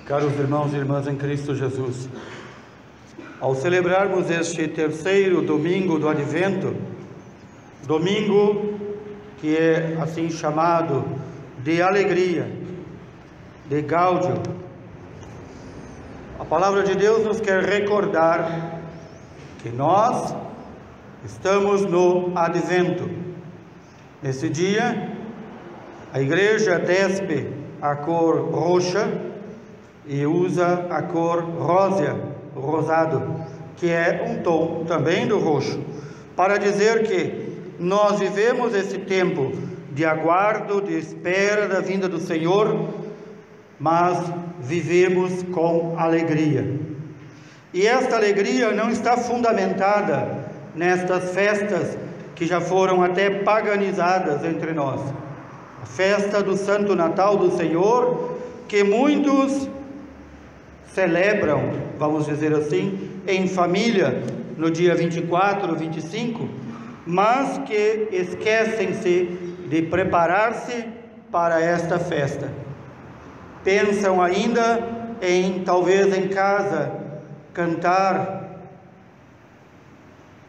Caros irmãos e irmãs em Cristo Jesus, ao celebrarmos este terceiro domingo do Advento, domingo que é assim chamado de alegria, de gáudio, a palavra de Deus nos quer recordar que nós estamos no Advento. Nesse dia, a igreja despe a cor roxa e usa a cor rósea, rosado, que é um tom também do roxo, para dizer que nós vivemos esse tempo de aguardo, de espera da vinda do Senhor, mas vivemos com alegria. E esta alegria não está fundamentada nestas festas que já foram até paganizadas entre nós. A festa do Santo Natal do Senhor, que muitos celebram, vamos dizer assim, em família, no dia 24, 25, mas que esquecem-se de preparar-se para esta festa. Pensam ainda em, talvez em casa, cantar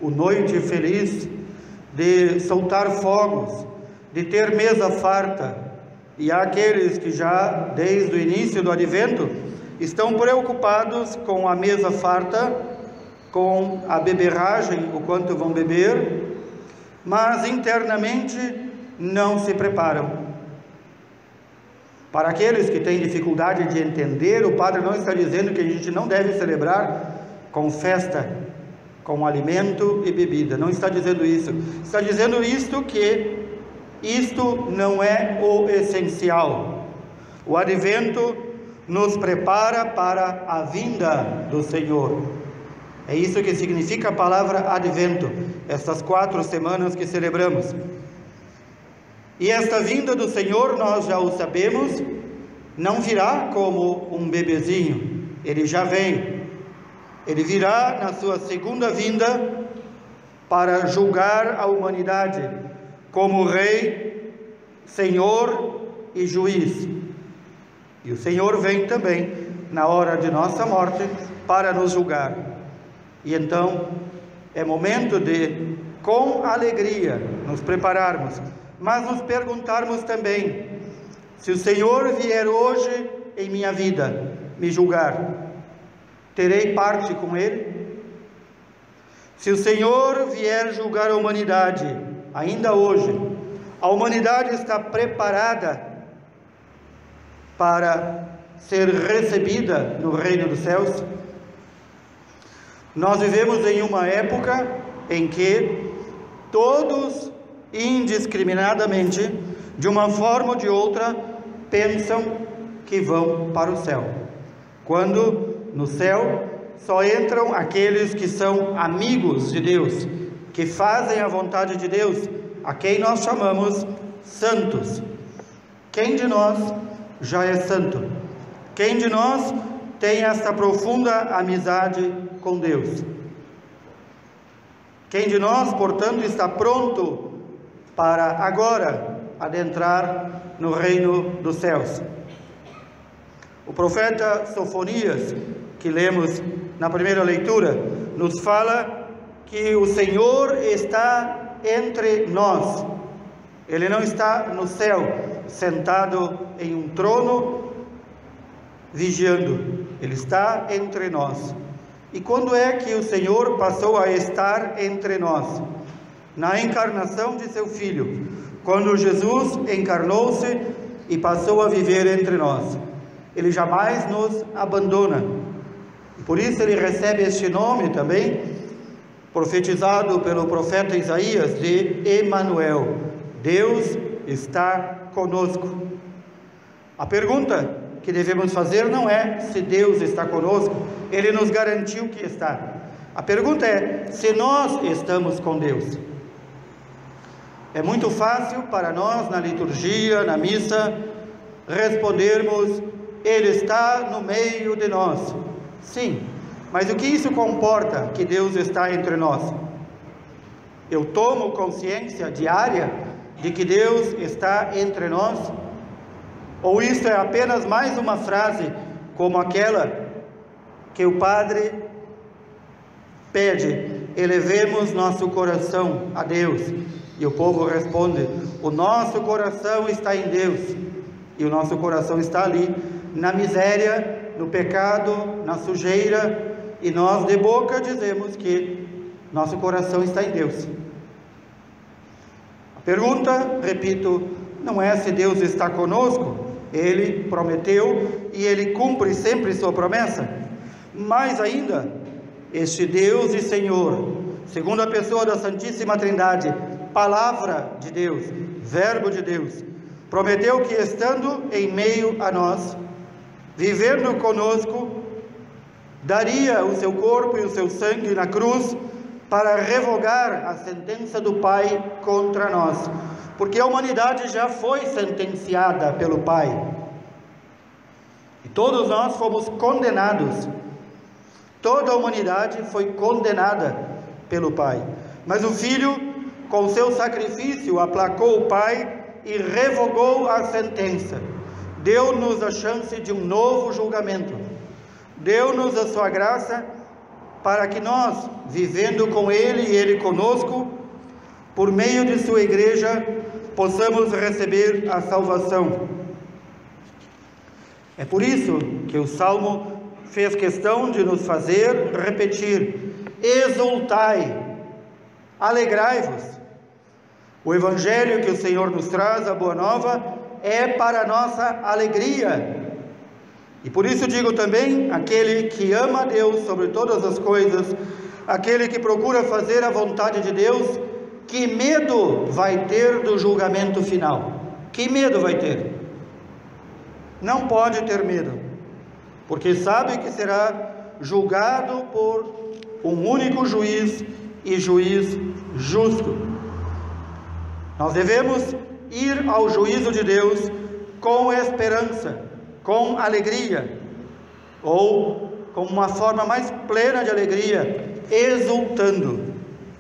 o Noite Feliz, de soltar fogos, de ter mesa farta. E há aqueles que já, desde o início do Advento, estão preocupados com a mesa farta, com a beberragem, o quanto vão beber, mas internamente não se preparam. Para aqueles que têm dificuldade de entender, o padre não está dizendo que a gente não deve celebrar com festa, com alimento e bebida. Não está dizendo isso. Está dizendo isto, que isto não é o essencial. O Advento nos prepara para a vinda do Senhor. É isso que significa a palavra Advento, estas 4 semanas que celebramos. E esta vinda do Senhor, nós já o sabemos, não virá como um bebezinho. Ele já veio. Ele virá na sua segunda vinda para julgar a humanidade como Rei, Senhor e Juiz. E o Senhor vem também na hora de nossa morte para nos julgar. E então é momento de, com alegria, nos prepararmos, mas nos perguntarmos também: se o Senhor vier hoje em minha vida me julgar, terei parte com Ele? Se o Senhor vier julgar a humanidade, ainda hoje, a humanidade está preparada para ser recebida no reino dos céus? Nós vivemos em uma época em que todos, indiscriminadamente, de uma forma ou de outra, pensam que vão para o céu, quando no céu só entram aqueles que são amigos de Deus, que fazem a vontade de Deus, a quem nós chamamos santos. Quem de nós já é santo? Quem de nós tem esta profunda amizade com Deus? Quem de nós, portanto, está pronto para agora adentrar no reino dos céus? O profeta Sofonias, que lemos na primeira leitura, nos fala que o Senhor está entre nós. Ele não está no céu, sentado em um trono, vigiando. Ele está entre nós. E quando é que o Senhor passou a estar entre nós? Na encarnação de seu Filho, quando Jesus encarnou-se e passou a viver entre nós. Ele jamais nos abandona. Por isso ele recebe este nome também, profetizado pelo profeta Isaías, de Emanuel. Deus está conosco. A pergunta que devemos fazer não é se Deus está conosco, Ele nos garantiu que está. A pergunta é se nós estamos com Deus. É muito fácil para nós, na liturgia, na missa, respondermos: Ele está no meio de nós. Sim, mas o que isso comporta, que Deus está entre nós? Eu tomo consciência diária de que Deus está entre nós? Ou isso é apenas mais uma frase como aquela que o Padre pede: elevemos nosso coração a Deus. E o povo responde: o nosso coração está em Deus. E o nosso coração está ali, na miséria, no pecado, na sujeira, e nós de boca dizemos que nosso coração está em Deus. A pergunta, repito, não é se Deus está conosco. Ele prometeu e Ele cumpre sempre sua promessa. Mais ainda, este Deus e Senhor, segunda pessoa da Santíssima Trindade, Palavra de Deus, Verbo de Deus, prometeu que, estando em meio a nós, vivendo conosco, daria o seu corpo e o seu sangue na cruz para revogar a sentença do Pai contra nós, porque a humanidade já foi sentenciada pelo Pai, e todos nós fomos condenados. Toda a humanidade foi condenada pelo Pai, mas o Filho, com seu sacrifício, aplacou o Pai e revogou a sentença. Deu-nos a chance de um novo julgamento. Deu-nos a sua graça para que nós, vivendo com Ele e Ele conosco, por meio de sua igreja, possamos receber a salvação. É por isso que o Salmo fez questão de nos fazer repetir: exultai, alegrai-vos. O Evangelho que o Senhor nos traz, a Boa Nova, é para a nossa alegria. E por isso digo também: aquele que ama a Deus sobre todas as coisas, aquele que procura fazer a vontade de Deus, que medo vai ter do julgamento final? Que medo vai ter? Não pode ter medo, porque sabe que será julgado por um único juiz, e juiz justo. Nós devemos ir ao juízo de Deus com esperança, com alegria, ou com uma forma mais plena de alegria, exultando.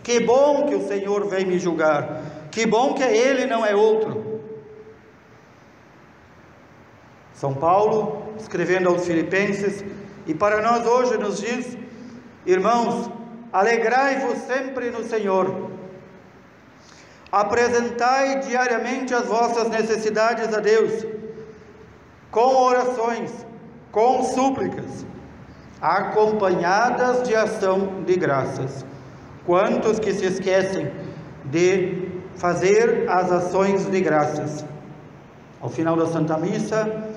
Que bom que o Senhor vem me julgar, que bom que é Ele, não é outro. São Paulo, escrevendo aos Filipenses, e para nós hoje nos diz: irmãos, alegrai-vos sempre no Senhor. Apresentai diariamente as vossas necessidades a Deus, com orações, com súplicas, acompanhadas de ação de graças. Quantos que se esquecem de fazer as ações de graças? Ao final da Santa Missa,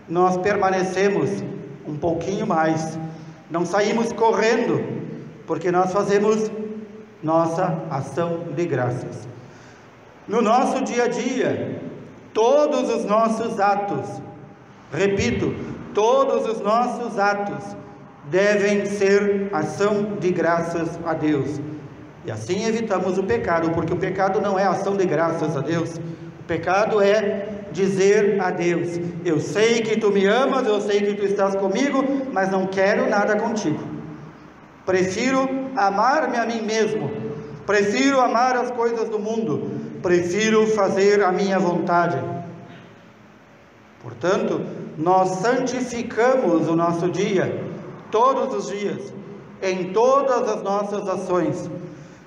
nós permanecemos um pouquinho mais, não saímos correndo, porque nós fazemos nossa ação de graças. No nosso dia a dia, todos os nossos atos, repito, todos os nossos atos devem ser ação de graças a Deus. E assim evitamos o pecado, porque o pecado não é ação de graças a Deus. O pecado é dizer a Deus: eu sei que tu me amas, eu sei que tu estás comigo, mas não quero nada contigo. Prefiro amar-me a mim mesmo, prefiro amar as coisas do mundo, prefiro fazer a minha vontade. Portanto, nós santificamos o nosso dia, todos os dias, em todas as nossas ações.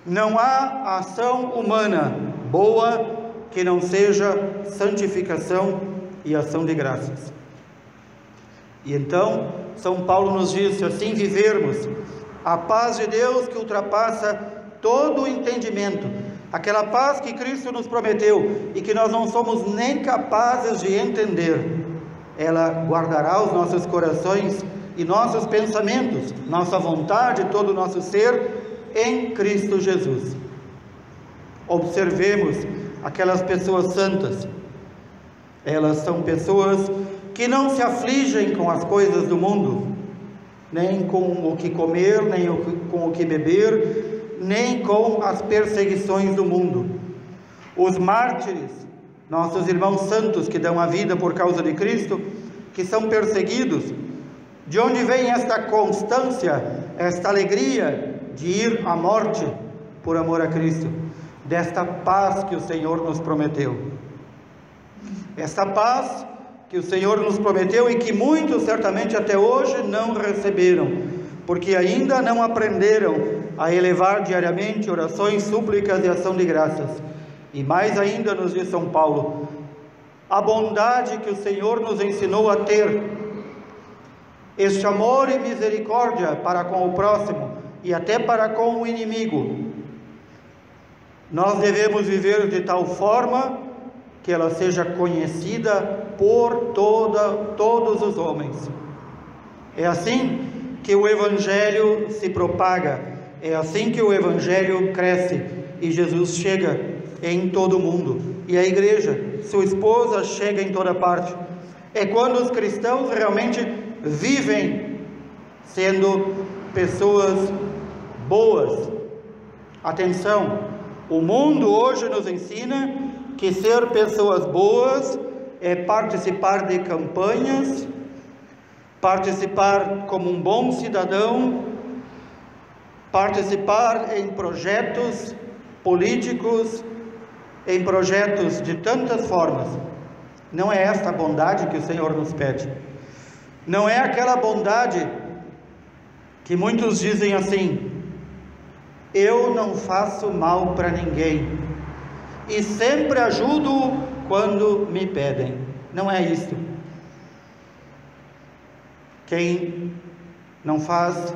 Não há ação humana boa que não seja santificação e ação de graças. E então, São Paulo nos diz: se assim vivermos, a paz de Deus que ultrapassa todo o entendimento, aquela paz que Cristo nos prometeu e que nós não somos nem capazes de entender, ela guardará os nossos corações e nossos pensamentos, nossa vontade, todo o nosso ser em Cristo Jesus. Observemos aquelas pessoas santas. Elas são pessoas que não se afligem com as coisas do mundo, nem com o que comer, nem com o que beber, nem com as perseguições do mundo. Os mártires, nossos irmãos santos que dão a vida por causa de Cristo, que são perseguidos, de onde vem esta constância, esta alegria de ir à morte por amor a Cristo? Desta paz que o Senhor nos prometeu. Esta paz que o Senhor nos prometeu e que muitos certamente até hoje não receberam, porque ainda não aprenderam a elevar diariamente orações, súplicas e ação de graças. E mais ainda, nos diz São Paulo, a bondade que o Senhor nos ensinou a ter, este amor e misericórdia para com o próximo e até para com o inimigo, nós devemos viver de tal forma que ela seja conhecida por todos os homens. É assim que o Evangelho se propaga, é assim que o Evangelho cresce e Jesus chega em todo o mundo. E a igreja, sua esposa, chega em toda parte. É quando os cristãos realmente vivem sendo pessoas boas. Atenção, o mundo hoje nos ensina que ser pessoas boas é participar de campanhas, participar como um bom cidadão, participar em projetos políticos, em projetos de tantas formas. Não é esta a bondade que o Senhor nos pede. Não é aquela bondade que muitos dizem assim: eu não faço mal para ninguém e sempre ajudo quando me pedem. Não é isso. Quem não faz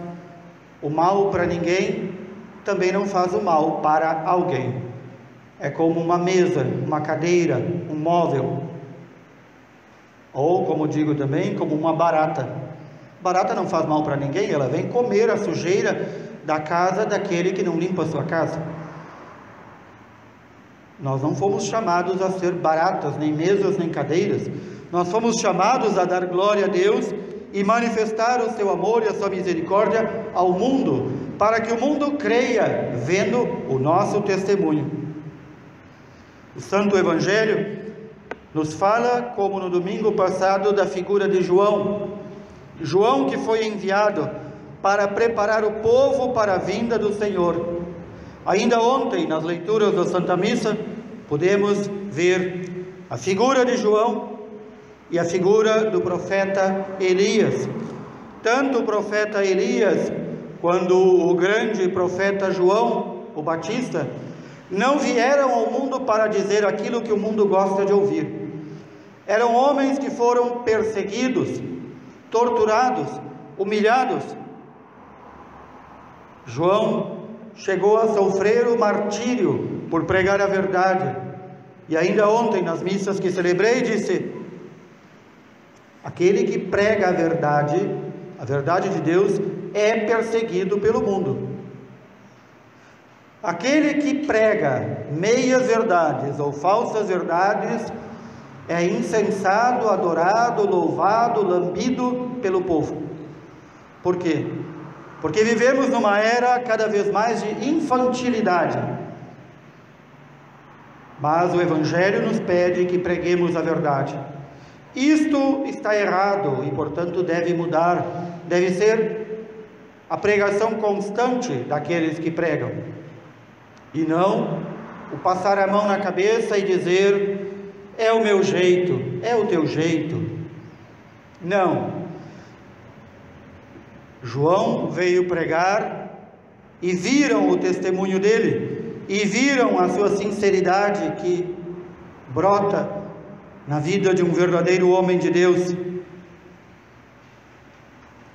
o mal para ninguém, também não faz o mal para alguém. É como uma mesa, uma cadeira, um móvel. Ou, como digo também, como uma barata. Barata não faz mal para ninguém, ela vem comer a sujeira da casa daquele que não limpa a sua casa. Nós não fomos chamados a ser baratas, nem mesas, nem cadeiras. Nós fomos chamados a dar glória a Deus e manifestar o seu amor e a sua misericórdia ao mundo, para que o mundo creia vendo o nosso testemunho. O Santo Evangelho nos fala, como no domingo passado, da figura de João. João, que foi enviado para preparar o povo para a vinda do Senhor. Ainda ontem, nas leituras da Santa Missa, podemos ver a figura de João e a figura do profeta Elias. Tanto o profeta Elias quanto o grande profeta João, o Batista, não vieram ao mundo para dizer aquilo que o mundo gosta de ouvir. Eram homens que foram perseguidos, torturados, humilhados. João chegou a sofrer o martírio por pregar a verdade. E ainda ontem, nas missas que celebrei, disse: aquele que prega a verdade de Deus, é perseguido pelo mundo. Aquele que prega meias verdades ou falsas verdades é incensado, adorado, louvado, lambido pelo povo. Por quê? Porque vivemos numa era cada vez mais de infantilidade. Mas o Evangelho nos pede que preguemos a verdade. Isto está errado e, portanto, deve mudar. Deve ser a pregação constante daqueles que pregam. E não o passar a mão na cabeça e dizer: é o meu jeito, é o teu jeito. Não. João veio pregar e viram o testemunho dele, e viram a sua sinceridade que brota na vida de um verdadeiro homem de Deus.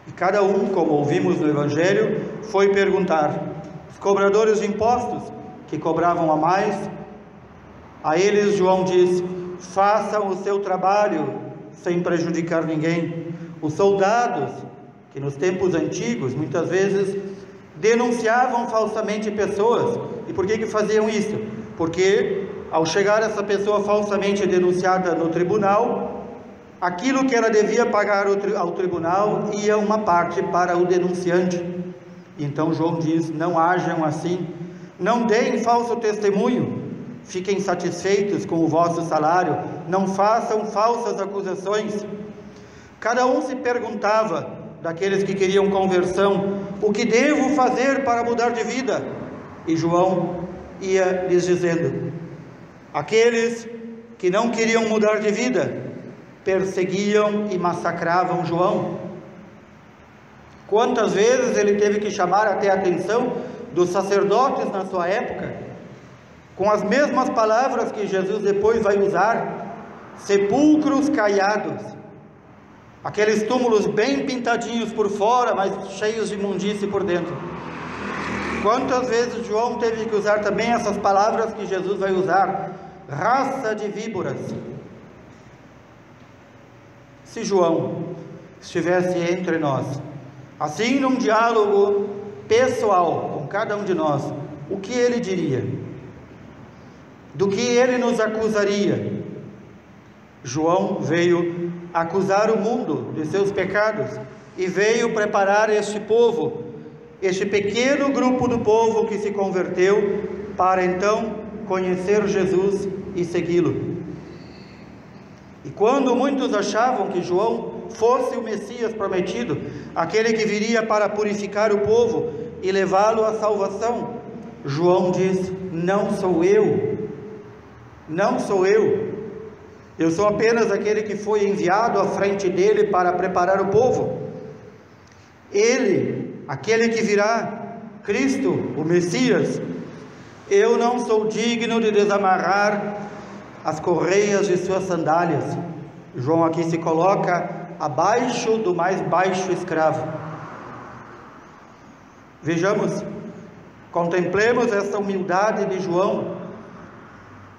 E cada um, como ouvimos no Evangelho, foi perguntar. Os cobradores de impostos, que cobravam a mais, a eles João diz: façam o seu trabalho sem prejudicar ninguém. Os soldados, que nos tempos antigos muitas vezes denunciavam falsamente pessoas. E por que faziam isso? Porque ao chegar essa pessoa falsamente denunciada no tribunal, aquilo que ela devia pagar ao tribunal ia uma parte para o denunciante. Então João diz: não hajam assim, não deem falso testemunho, fiquem satisfeitos com o vosso salário, não façam falsas acusações. Cada um se perguntava, daqueles que queriam conversão: o que devo fazer para mudar de vida? E João ia lhes dizendo: aqueles que não queriam mudar de vida, perseguiam e massacravam João. Quantas vezes ele teve que chamar até a atenção dos sacerdotes na sua época, com as mesmas palavras que Jesus depois vai usar: sepulcros caiados, aqueles túmulos bem pintadinhos por fora, mas cheios de imundície por dentro. Quantas vezes João teve que usar também essas palavras que Jesus vai usar: raça de víboras. Se João estivesse entre nós, assim num diálogo pessoal com cada um de nós, o que ele diria? Do que ele nos acusaria? João veio acusar o mundo de seus pecados e veio preparar este povo, este pequeno grupo do povo que se converteu, para então conhecer Jesus e segui-lo. E quando muitos achavam que João fosse o Messias prometido, aquele que viria para purificar o povo e levá-lo à salvação, João diz: não sou eu, não sou eu. Eu sou apenas aquele que foi enviado à frente dele para preparar o povo. Ele, aquele que virá, Cristo, o Messias, eu não sou digno de desamarrar as correias de suas sandálias. João aqui se coloca abaixo do mais baixo escravo. Vejamos, contemplemos essa humildade de João.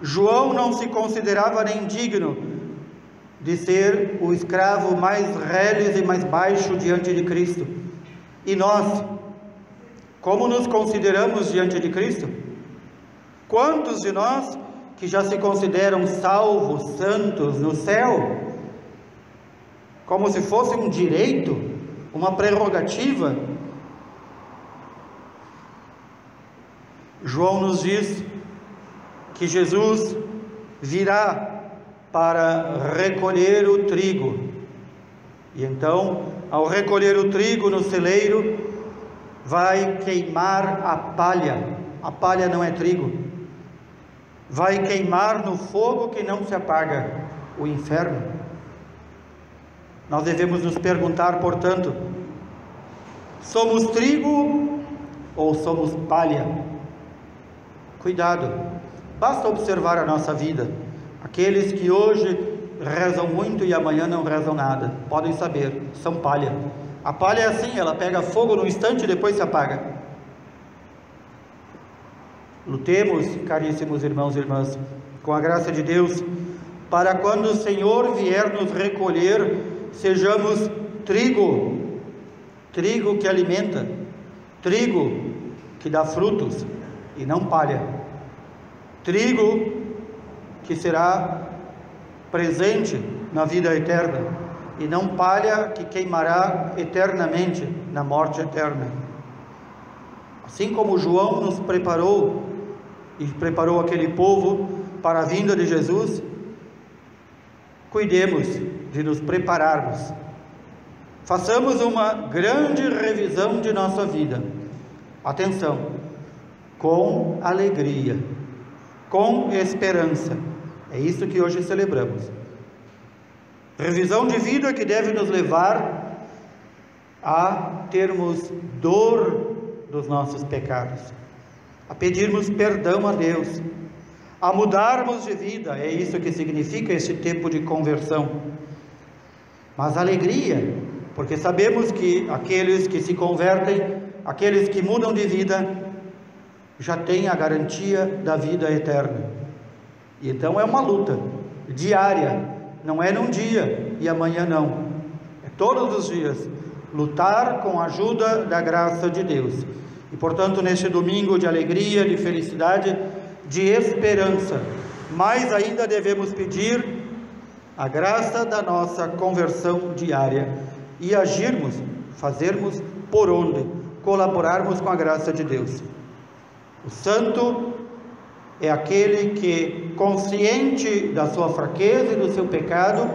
João não se considerava nem digno de ser o escravo mais reles e mais baixo diante de Cristo. E nós, como nos consideramos diante de Cristo? Quantos de nós que já se consideram salvos, santos no céu, como se fosse um direito, uma prerrogativa? João nos diz que Jesus virá para recolher o trigo, e então, ao recolher o trigo no celeiro, vai queimar a palha não é trigo, vai queimar no fogo que não se apaga, o inferno. Nós devemos nos perguntar, portanto, somos trigo ou somos palha? Cuidado, basta observar a nossa vida. Aqueles que hoje rezam muito e amanhã não rezam nada, podem saber, são palha. A palha é assim, ela pega fogo no instante e depois se apaga. Lutemos, caríssimos irmãos e irmãs, com a graça de Deus, para quando o Senhor vier nos recolher, sejamos trigo, trigo que alimenta, trigo que dá frutos, e não palha, trigo que será presente na vida eterna, e não palha que queimará eternamente na morte eterna. Assim como João nos preparou e preparou aquele povo para a vinda de Jesus, cuidemos de nos prepararmos. Façamos uma grande revisão de nossa vida. Atenção, com alegria, com esperança. É isso que hoje celebramos. Revisão de vida que deve nos levar a termos dor dos nossos pecados, a pedirmos perdão a Deus, a mudarmos de vida. É isso que significa esse tempo de conversão. Mas alegria, porque sabemos que aqueles que se convertem, aqueles que mudam de vida, já têm a garantia da vida eterna. E então é uma luta diária, não é num dia e amanhã não, é todos os dias, lutar com a ajuda da graça de Deus. E portanto, neste domingo de alegria, de felicidade, de esperança, mais ainda devemos pedir a graça da nossa conversão diária e agirmos, fazermos por onde, colaborarmos com a graça de Deus. O santo é aquele que, consciente da sua fraqueza e do seu pecado,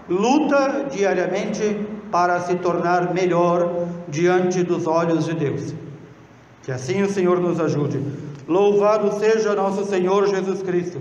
luta diariamente para se tornar melhor diante dos olhos de Deus. Que assim o Senhor nos ajude. Louvado seja nosso Senhor Jesus Cristo.